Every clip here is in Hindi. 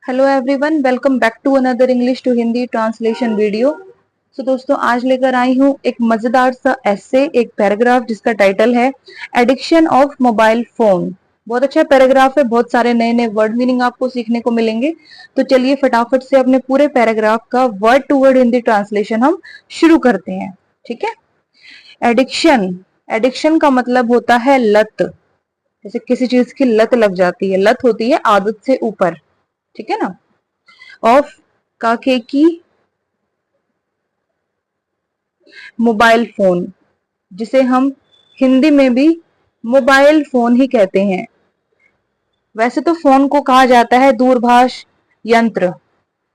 Hello everyone, welcome back to another English to Hindi translation video. दोस्तों, आज लेकर आई हूँ एक मजेदार सा ऐसे, एक पैराग्राफ जिसका टाइटल है एडिक्शन ऑफ मोबाइल फोन। बहुत अच्छा पैराग्राफ है, बहुत सारे नए नए वर्ड मीनिंग आपको सीखने को मिलेंगे। तो चलिए फटाफट से अपने पूरे पैराग्राफ का word to word Hindi translation हम शुरू करते हैं। ठीक है। एडिक्शन, एडिक्शन का मतलब होता है लत। जैसे किसी चीज की लत लग जाती है, लत होती है आदत से ऊपर। ठीक है ना। ऑफ काके की मोबाइल फोन, जिसे हम हिंदी में भी मोबाइल फोन ही कहते हैं। वैसे तो फोन को कहा जाता है दूरभाष यंत्र,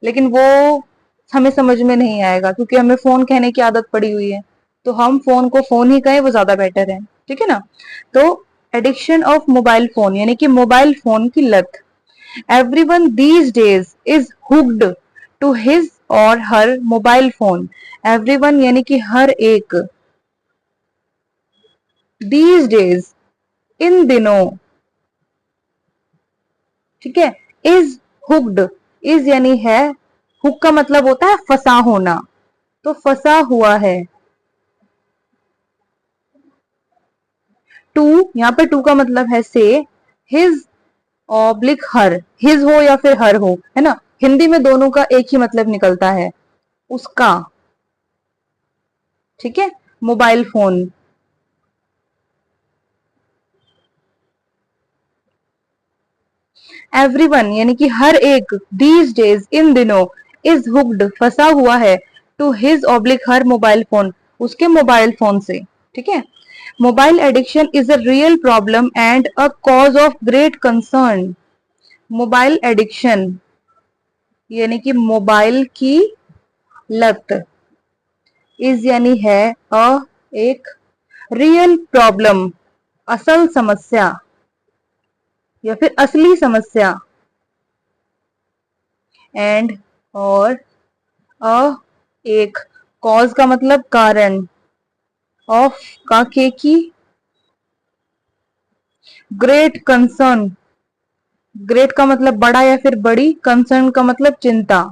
लेकिन वो हमें समझ में नहीं आएगा क्योंकि हमें फोन कहने की आदत पड़ी हुई है। तो हम फोन को फोन ही कहें, वो ज्यादा बेटर है। ठीक है ना। तो एडिक्शन ऑफ मोबाइल फोन यानी कि मोबाइल फोन की लत। Everyone these days is hooked to his or her mobile phone. Everyone यानी कि हर एक। These days, इन दिनों। ठीक है। is hooked, is यानी है, हुक का मतलब होता है फंसा होना, तो फंसा हुआ है। टू, यहाँ पे टू का मतलब है से। हिज ऑब्लिक हर, हिज हो या फिर हर हो, है ना। हिंदी में दोनों का एक ही मतलब निकलता है, उसका। ठीक है। Mobile phone. एवरीवन यानी कि हर एक, दीज डेज इन दिनों, इज हुक्ड फंसा हुआ है, to his oblique her mobile phone, उसके मोबाइल फोन से। ठीक है। Mobile addiction is a real problem and a cause of great concern. Mobile addiction यानी कि मोबाइल की लत, इज यानी है, अ एक, रियल प्रॉब्लम असल समस्या या फिर असली समस्या, एंड और अ एक, कॉज का मतलब कारण, ऑफ का के की, ग्रेट कंसर्न, ग्रेट का मतलब बड़ा या फिर बड़ी, कंसर्न का मतलब चिंता।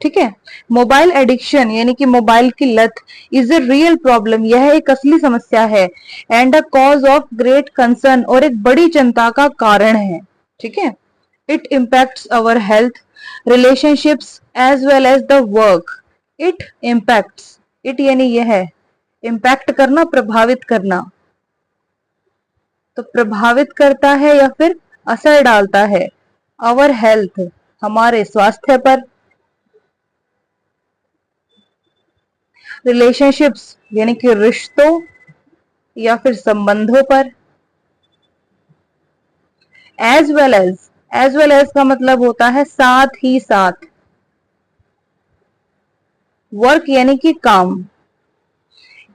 ठीक है। मोबाइल एडिक्शन यानी कि मोबाइल की लत इज अ रियल प्रॉब्लम, यह एक असली समस्या है, and a cause of great concern, और एक बड़ी चिंता का कारण है। ठीक है। It impacts our health, relationships as well as the work. It impacts, it यानी यह है, इम्पैक्ट करना, प्रभावित करना, तो प्रभावित करता है या फिर असर डालता है। अवर हेल्थ, हमारे स्वास्थ्य पर। रिलेशनशिप्स यानी कि रिश्तों या फिर संबंधों पर। As well as, as well as का मतलब होता है साथ ही साथ। वर्क यानी कि काम।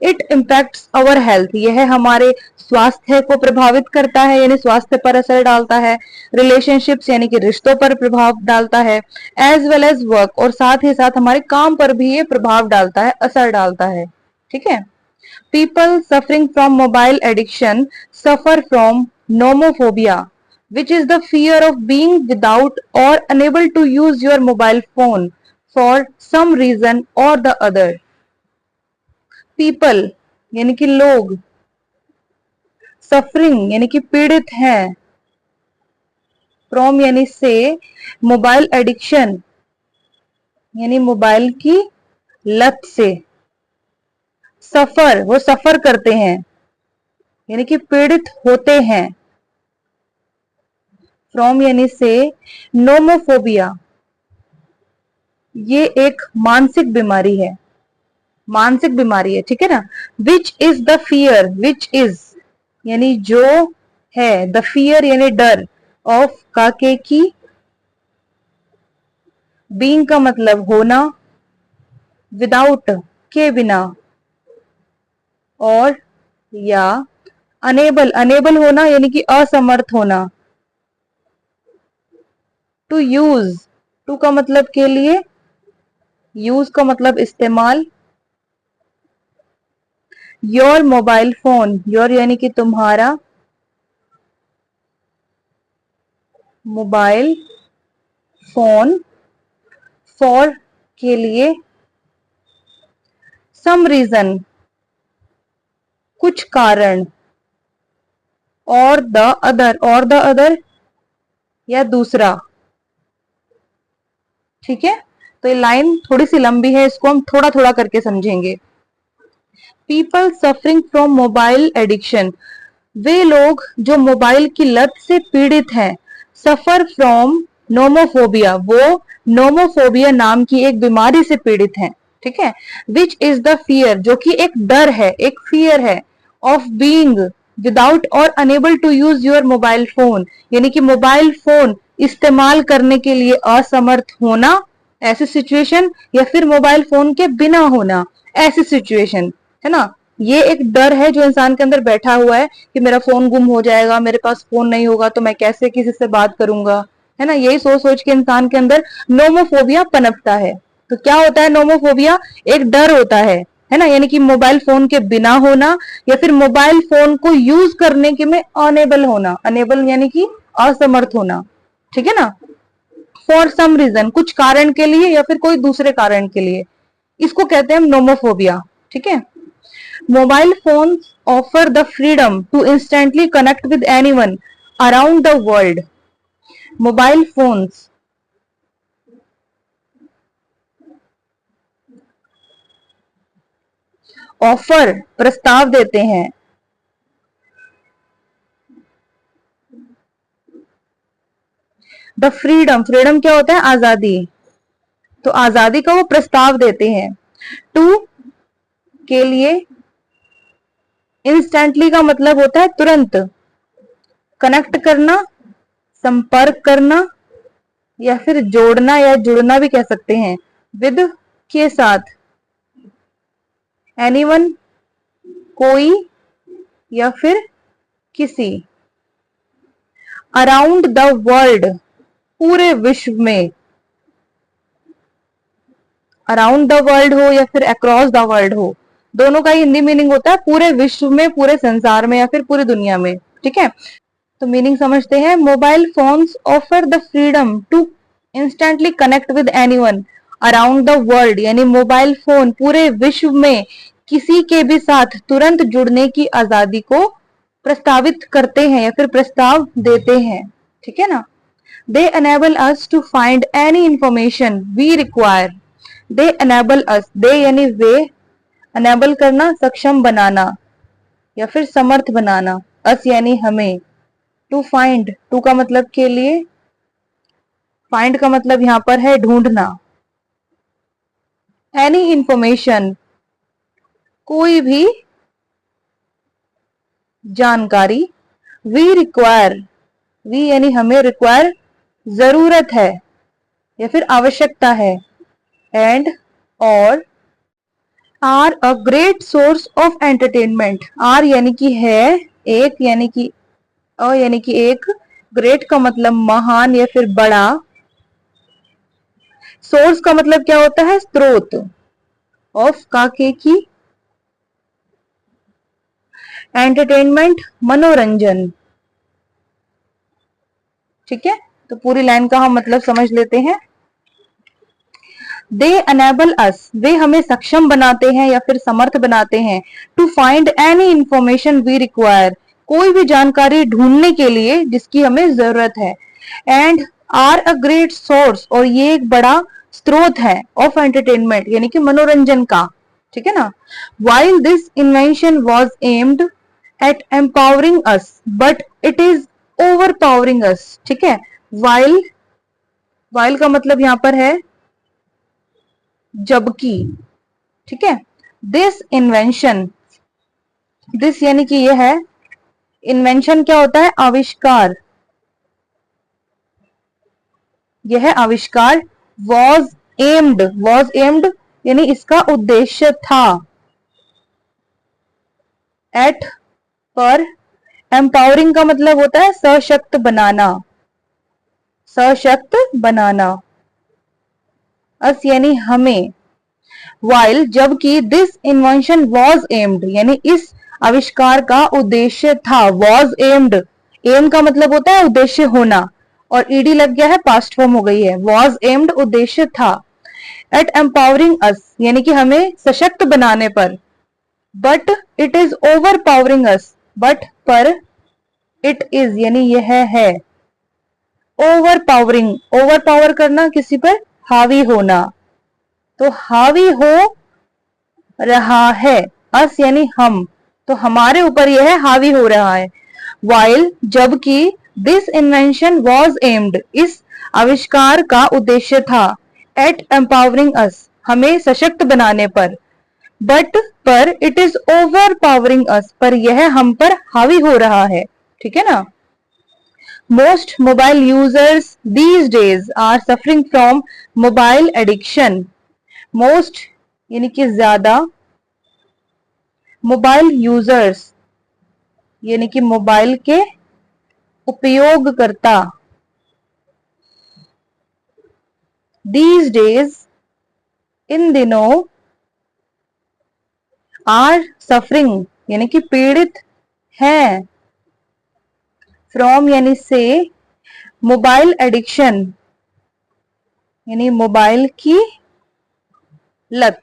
इट इम्पैक्ट्स अवर हेल्थ, यह हमारे स्वास्थ्य को प्रभावित करता है यानी स्वास्थ्य पर असर डालता है। रिलेशनशिप्स यानी कि रिश्तों पर प्रभाव डालता है। एज वेल एज वर्क, और साथ ही साथ हमारे काम पर भी ये प्रभाव डालता है, असर डालता है। ठीक है। People suffering from mobile addiction suffer from nomophobia, which is the fear of being without or unable to use your mobile phone for some reason or the other. People यानी कि लोग, सफरिंग यानी कि पीड़ित हैं, फ्रॉम यानी से, मोबाइल एडिक्शन यानी मोबाइल की लत से। सफर, वो सफर करते हैं यानी कि पीड़ित होते हैं। फ्रॉम यानी से। नोमोफोबिया, ये एक मानसिक बीमारी है, मानसिक बीमारी है। ठीक है ना। Which is the fear, which is यानी जो है, द फियर यानी डर, ऑफ काके की, बीइंग का मतलब होना, विदाउट के बिना, और या अनेबल, अनेबल होना यानी कि असमर्थ होना। टू यूज, टू का मतलब के लिए, यूज का मतलब इस्तेमाल। योर मोबाइल फोन, योर यानी कि तुम्हारा, मोबाइल फोन, फॉर के लिए, सम रीजन कुछ कारण, और द अदर या दूसरा। ठीक है, तो ये लाइन थोड़ी सी लंबी है, इसको हम थोड़ा थोड़ा करके समझेंगे। People suffering from mobile addiction, वे लोग जो मोबाइल की लत से पीड़ित हैं। सफर फ्रॉम नोमोफोबिया, वो नोमोफोबिया नाम की एक बीमारी से पीड़ित हैं। ठीक है, विच इज द फियर, जो कि एक डर है, एक फियर है, of being without or unable to use your mobile phone, यानी कि मोबाइल फोन इस्तेमाल करने के लिए असमर्थ होना, ऐसी सिचुएशन, या फिर मोबाइल फोन के बिना होना, ऐसी सिचुएशन, है ना। ये एक डर है जो इंसान के अंदर बैठा हुआ है कि मेरा फोन गुम हो जाएगा, मेरे पास फोन नहीं होगा तो मैं कैसे किसी से बात करूंगा, है ना। यही सोच सोच के इंसान के अंदर नोमोफोबिया पनपता है। तो क्या होता है नोमोफोबिया? एक डर होता है ना, यानी कि मोबाइल फोन के बिना होना, या फिर मोबाइल फोन को यूज करने के में अनेबल होना, अनेबल यानी कि असमर्थ होना। ठीक है ना, फॉर सम रीजन, कुछ कारण के लिए या फिर कोई दूसरे कारण के लिए, इसको कहते हैं नोमोफोबिया। ठीक है, mobile phones offer the freedom to instantly connect with anyone around the world. Mobile phones offer प्रस्ताव देते हैं, द फ्रीडम, फ्रीडम क्या होता है? आजादी, तो आजादी का वो प्रस्ताव देते हैं। टू के लिए, इंस्टेंटली का मतलब होता है तुरंत, कनेक्ट करना, संपर्क करना, या फिर जोड़ना या जुड़ना भी कह सकते हैं, विद के साथ, एनीवन कोई या फिर किसी, अराउंड द वर्ल्ड पूरे विश्व में, अराउंड द वर्ल्ड हो या फिर अक्रॉस द वर्ल्ड हो, दोनों का ही हिंदी मीनिंग होता है पूरे विश्व में, पूरे संसार में या फिर पूरी दुनिया में। ठीक है, तो मीनिंग समझते हैं। Mobile phones offer the freedom to instantly connect with anyone around the world, यानी मोबाइल फोन पूरे विश्व में किसी के भी साथ तुरंत जुड़ने की आजादी को प्रस्तावित करते हैं या फिर प्रस्ताव देते हैं। ठीक है ना, they enable us to find any information we require, they enable us, they यानी वे, एनेबल करना सक्षम बनाना या फिर समर्थ बनाना, अस यानी हमें, टू फाइंड, टू का मतलब के लिए, फाइंड का मतलब यहां पर है ढूंढना, एनी इंफॉर्मेशन कोई भी जानकारी, वी रिक्वायर, वी यानी हमें, रिक्वायर जरूरत है या फिर आवश्यकता है, एंड और are a great source of entertainment, are यानी कि है, एक यानी कि यानी कि एक, ग्रेट का मतलब महान या फिर बड़ा, सोर्स का मतलब क्या होता है? स्रोत, ऑफ का के की, एंटरटेनमेंट मनोरंजन। ठीक है, तो पूरी लाइन का हम मतलब समझ लेते हैं। दे अनेबल अस, वे हमें सक्षम बनाते हैं या फिर समर्थ बनाते हैं, to find any information we require, कोई भी जानकारी ढूंढने के लिए जिसकी हमें जरूरत है, and are a great source, और ये एक बड़ा स्रोत है, ऑफ एंटरटेनमेंट यानी कि मनोरंजन का। ठीक है ना, while this invention was aimed at empowering us but it is over powering us. ठीक है, वाइल, वाइल का मतलब यहां पर है जबकि। ठीक है, दिस इन्वेंशन, दिस यानी कि यह है, इन्वेंशन क्या होता है? आविष्कार, यह आविष्कार, वॉज एम्ड यानी इसका उद्देश्य था, एट पर, एम्पावरिंग का मतलब होता है सशक्त बनाना, सशक्त बनाना, अस यानी हमें, वाइल जबकि, दिस इन्वेंशन वॉज एम्ड यानी इस आविष्कार का उद्देश्य था, वॉज एम्ड, एम का मतलब होता है उद्देश्य होना, और ईडी लग गया है, पास्ट फॉर्म हो गई है। वॉज एम्ड उद्देश्य था, एट एम्पावरिंग अस यानी कि हमें सशक्त बनाने पर, but it is over powering us but पर, इट इज यानी यह है, ओवर पावरिंग ओवर पावर करना, किसी पर हावी होना, तो हावी हो रहा है, अस यानी हम, तो हमारे ऊपर यह हावी हो रहा है। वाइल जबकि, दिस इन्वेंशन वॉज एम्ड इस आविष्कार का उद्देश्य था, एट एम्पावरिंग अस हमें सशक्त बनाने पर, बट पर इट इज ओवर पावरिंग अस पर यह हम पर हावी हो रहा है। ठीक है ना। Most mobile users these days are suffering from mobile addiction. Most यानी कि ज्यादा, मोबाइल यूजर्स यानी कि मोबाइल के उपयोगकर्ता, दीज डेज इन दिनों, आर सफरिंग यानी कि पीड़ित हैं, फ्रॉम यानी से, मोबाइल एडिक्शन यानी मोबाइल की लत।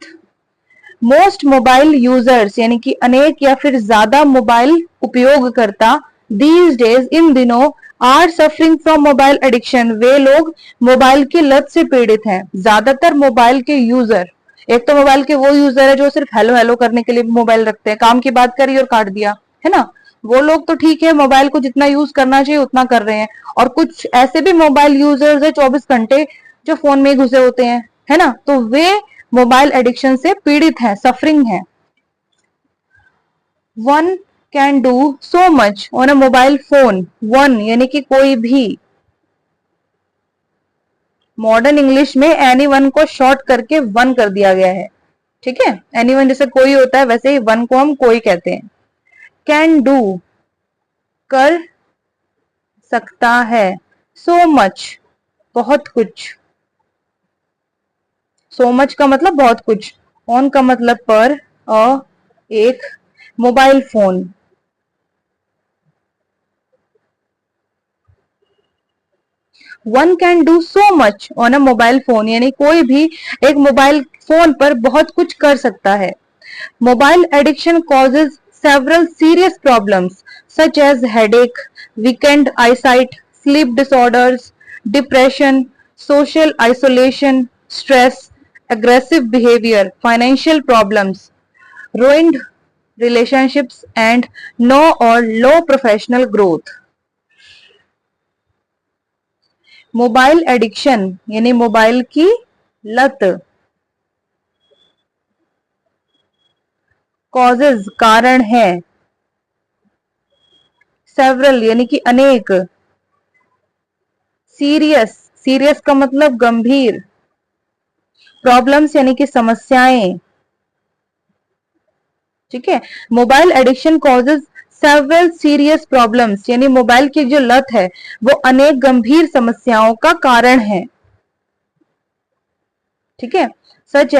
मोस्ट मोबाइल यूजर्स यानी कि अनेक या फिर ज्यादा मोबाइल उपयोगकर्ता, दीज डेज इन दिनों, are suffering from mobile addiction वे लोग मोबाइल की लत से पीड़ित हैं। ज्यादातर मोबाइल के यूजर, एक तो मोबाइल के वो यूजर है जो सिर्फ हेलो हेलो करने के लिए मोबाइल रखते हैं, काम की बात करी और काट दिया, है ना, वो लोग तो ठीक है, मोबाइल को जितना यूज करना चाहिए उतना कर रहे हैं। और कुछ ऐसे भी मोबाइल यूजर्स है 24 घंटे जो फोन में घुसे होते हैं, है ना, तो वे मोबाइल एडिक्शन से पीड़ित है, सफरिंग है। One can do so much on a mobile phone, one यानी कि कोई भी, मॉडर्न इंग्लिश में एनी वन को शॉर्ट करके वन कर दिया गया है। ठीक है, एनी वन जैसे कोई होता है वैसे ही वन को हम कोई कहते हैं। कैन डू कर सकता है, सो मच बहुत कुछ, सो मच का मतलब बहुत कुछ, ऑन का मतलब पर, अ एक, mobile phone, one can do so much on a mobile phone यानी कोई भी एक मोबाइल फोन पर बहुत कुछ कर सकता है। Mobile addiction causes several serious problems such as headache, weakened eyesight, sleep disorders, depression, social isolation, stress, aggressive behavior, financial problems, ruined relationships, and no or low professional growth. Mobile addiction यानी मोबाइल की लत, कॉजेज कारण है, सेवरल यानी कि अनेक, सीरियस सीरियस का मतलब गंभीर, प्रॉब्लम्स यानी कि समस्याएं। ठीक है, mobile addiction causes several serious problems यानी मोबाइल की जो लत है वो अनेक गंभीर समस्याओं का कारण है। ठीक है, सच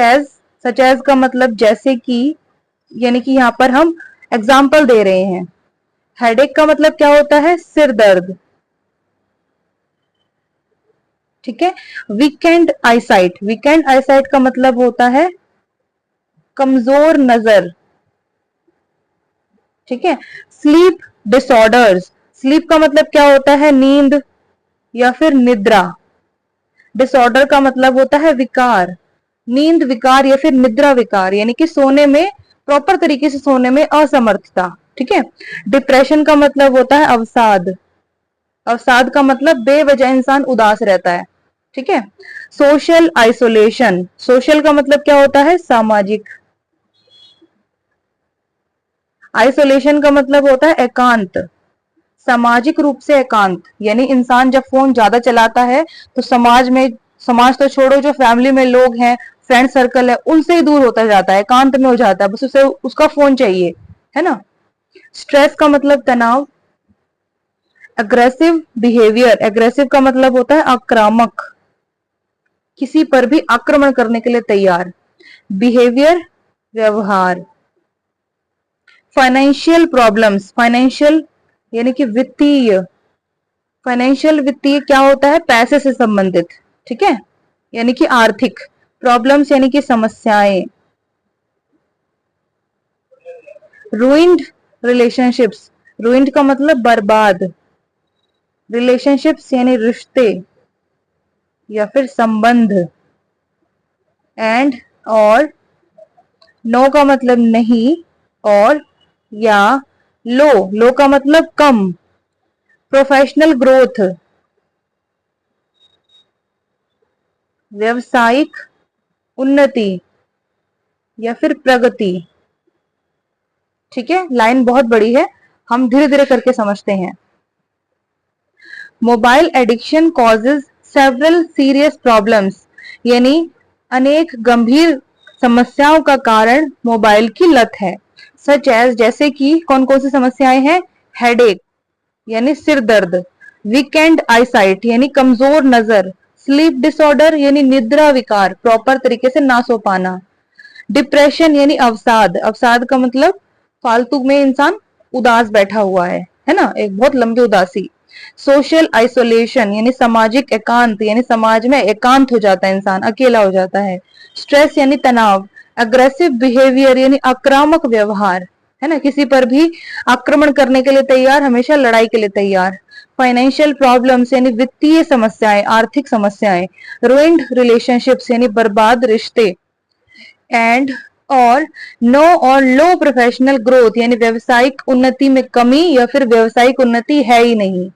एज का मतलब जैसे कि, यानी कि यहां पर हम एग्जाम्पल दे रहे हैं। हेडेक का मतलब क्या होता है, सिर दर्द। ठीक है, वीकेंड आईसाइट का मतलब होता है कमजोर नजर। ठीक है, स्लीप डिसऑर्डर्स, स्लीप का मतलब क्या होता है, नींद या फिर निद्रा। डिसऑर्डर का मतलब होता है विकार, नींद विकार या फिर निद्रा विकार यानी कि सोने में, प्रॉपर तरीके से सोने में असमर्थता। ठीक है, डिप्रेशन का मतलब होता है अवसाद, अवसाद का मतलब बेवजह इंसान उदास रहता है। ठीक है, सोशल आइसोलेशन, सोशल का मतलब क्या होता है, सामाजिक, आइसोलेशन का मतलब होता है एकांत, सामाजिक रूप से एकांत, यानी इंसान जब फोन ज्यादा चलाता है तो समाज में, समाज तो छोड़ो, जो फैमिली में लोग हैं, फ्रेंड सर्कल है, उनसे ही दूर होता जाता है, एकांत में हो जाता है, बस उसे उसका फोन चाहिए, है ना। स्ट्रेस का मतलब तनाव, अग्रेसिव बिहेवियर, एग्रेसिव का मतलब होता है आक्रामक, किसी पर भी आक्रमण करने के लिए तैयार, बिहेवियर व्यवहार। फाइनेंशियल प्रॉब्लम्स, फाइनेंशियल यानी कि वित्तीय, फाइनेंशियल वित्तीय क्या होता है? पैसे से संबंधित, ठीक है, यानी कि आर्थिक। प्रॉब्लम्स यानी कि समस्याएं। रूइंड रिलेशनशिप्स, रूइंड का मतलब बर्बाद, रिलेशनशिप्स यानी रिश्ते या फिर संबंध। एंड और नो का मतलब नहीं, और या लो का मतलब कम। प्रोफेशनल ग्रोथ, व्यवसायिक उन्नति या फिर प्रगति। ठीक है, लाइन बहुत बड़ी है, हम धीरे धीरे करके समझते हैं। Mobile addiction causes several serious problems, यानी अनेक गंभीर समस्याओं का कारण मोबाइल की लत है। सच एज, जैसे कि कौन कौन सी समस्याएं हैं? हेडेक यानी सिर दर्द, वीकेंड आईसाइट यानी कमजोर नजर, स्लीप डिसऑर्डर यानी निद्रा विकार, प्रॉपर तरीके से ना सो पाना, डिप्रेशन यानी अवसाद, अवसाद का मतलब फालतू में इंसान उदास बैठा हुआ है ना, एक बहुत लंबी उदासी, सोशल आइसोलेशन यानी सामाजिक एकांत, यानी समाज में एकांत हो जाता है इंसान, अकेला हो जाता है, स्ट्रेस यानी तनाव, अग्रेसिव बिहेवियर यानी आक्रामक व्यवहार, है ना, किसी पर भी आक्रमण करने के लिए तैयार, हमेशा लड़ाई के लिए तैयार, फाइनेंशियल प्रॉब्लम्स यानी वित्तीय समस्याएं, आर्थिक समस्याएं, रुइंड रिलेशनशिप्स यानी बर्बाद रिश्ते, एंड और नो और लो प्रोफेशनल ग्रोथ यानी व्यवसायिक उन्नति में कमी या फिर व्यवसायिक उन्नति है ही नहीं।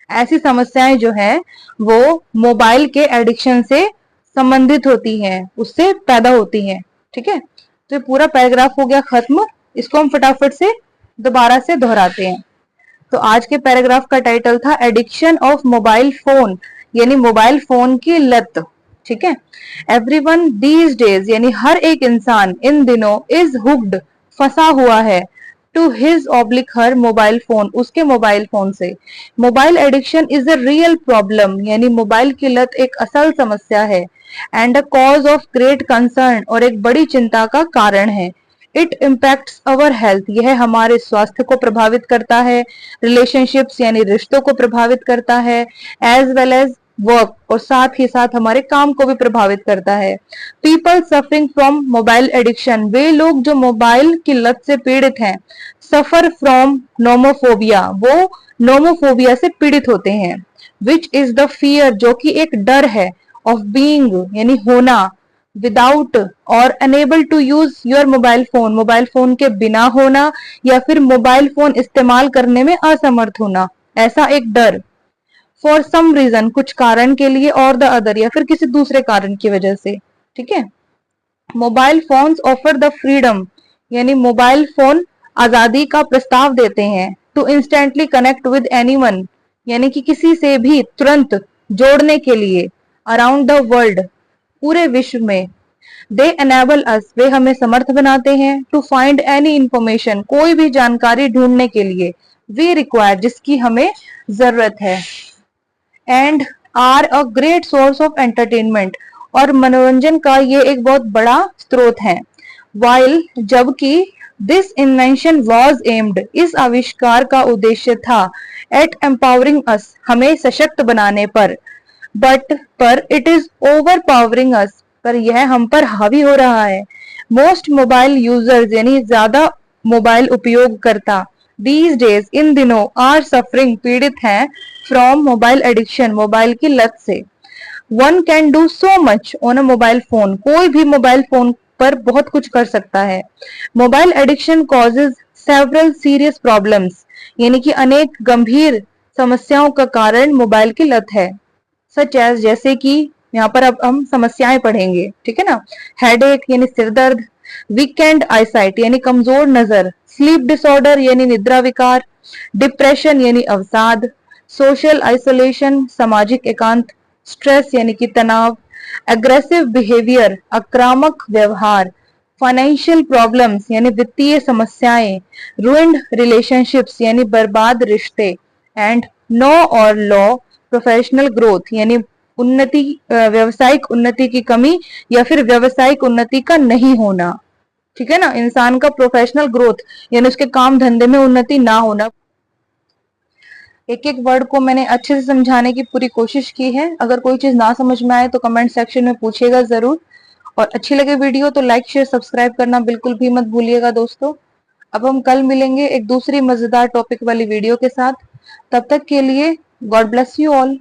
ऐसी समस्याएं जो है वो मोबाइल के एडिक्शन से संबंधित होती हैं, उससे पैदा होती हैं। ठीक है, तो ये पूरा पैराग्राफ हो गया खत्म। इसको हम फटाफट से दोबारा से दोहराते हैं। तो आज के पैराग्राफ का टाइटल था एडिक्शन ऑफ मोबाइल फोन, यानी मोबाइल फोन की लत। ठीक है, एवरीवन दीज डेज यानी हर एक इंसान इन दिनों इज हुक्ड, फंसा हुआ है, to his oblique her mobile phone, उसके मोबाइल फोन से। Mobile addiction is a real problem, यानी मोबाइल की लत एक असल समस्या है, and a cause of great concern, और एक बड़ी चिंता का कारण है। इट इम्पैक्ट्स अवर हेल्थ, यह हमारे स्वास्थ्य को प्रभावित करता है, रिलेशनशिप्स यानी रिश्तों को प्रभावित करता है, एज वेल एज वर्क, और साथ ही साथ हमारे काम को भी प्रभावित करता है। People suffering from mobile addiction, वे लोग जो मोबाइल की लत से पीड़ित हैं, सफर फ्रॉम नोमोफोबिया, वो नोमोफोबिया से पीड़ित होते हैं, विच इज द फियर, जो कि एक डर है, ऑफ बीइंग यानी होना, without or unable to use your mobile phone, mobile phone के बिना होना या फिर मोबाइल फोन इस्तेमाल करने में असमर्थ होना, ऐसा एक डर। फॉर सम रीजन, कुछ कारण के लिए, और द अदर या फिर किसी दूसरे कारण की वजह से। ठीक है, mobile phones offer the freedom, यानी मोबाइल फोन आजादी का प्रस्ताव देते हैं, to instantly connect with anyone, यानी कि किसी से भी तुरंत जोड़ने के लिए, अराउंड द वर्ल्ड, पूरे विश्व में। दे एनेबल अस, वे हमें समर्थ बनाते हैं, टू फाइंड एनी इंफॉर्मेशन, कोई भी जानकारी ढूंढने के लिए, वी रिक्वायर, जिसकी हमें जरूरत है, and are a great source of entertainment, और मनोरंजन का ये एक बहुत बड़ा स्रोत है। वाइल, जबकि दिस इन्वेंशन वॉज एम्ड, इस आविष्कार का उद्देश्य था, एट एम्पावरिंग अस, हमें सशक्त बनाने पर, पर इट इज ओवर पावरिंग अस, पर यह हम पर हावी हो रहा है। मोस्ट मोबाइल यूजर्स यानी ज्यादा मोबाइल उपयोगकर्ता, दीज डेज इन दिनों, आर सफरिंग पीड़ित हैं, फ्रॉम मोबाइल एडिक्शन, मोबाइल की लत से। One can do so much on a mobile phone, कोई भी मोबाइल फोन पर बहुत कुछ कर सकता है। Mobile addiction causes several serious problems, यानी कि अनेक गंभीर समस्याओं का कारण मोबाइल की लत है। सच एज, जैसे कि यहाँ पर अब हम समस्याएं पढ़ेंगे। ठीक है ना, हेडेक यानी सिर दर्द, वीकेंड आईसाइट यानी कमजोर नजर, स्लीप डिसऑर्डर यानी निद्रा विकार, डिप्रेशन यानी अवसाद, सोशल आइसोलेशन सामाजिक एकांत, स्ट्रेस यानी कि तनाव, एग्रेसिव बिहेवियर आक्रामक व्यवहार, फाइनेंशियल प्रॉब्लम्स यानी वित्तीय समस्याएं, रूइंड रिलेशनशिप्स यानी बर्बाद रिश्ते, एंड नो और लॉ प्रोफेशनल ग्रोथ यानी उन्नति, व्यवसायिक उन्नति की कमी या फिर व्यवसायिक उन्नति का नहीं होना। ठीक है ना, इंसान का प्रोफेशनल ग्रोथ यानी उसके काम धंधे में उन्नति ना होना। एक एक वर्ड को मैंने अच्छे से समझाने की पूरी कोशिश की है। अगर कोई चीज ना समझ में आए तो कमेंट सेक्शन में पूछिएगा जरूर। और अच्छी लगे वीडियो तो लाइक शेयर सब्सक्राइब करना बिल्कुल भी मत भूलिएगा दोस्तों। अब हम कल मिलेंगे एक दूसरी मजेदार टॉपिक वाली वीडियो के साथ। तब तक के लिए गॉड ब्लेस यू ऑल।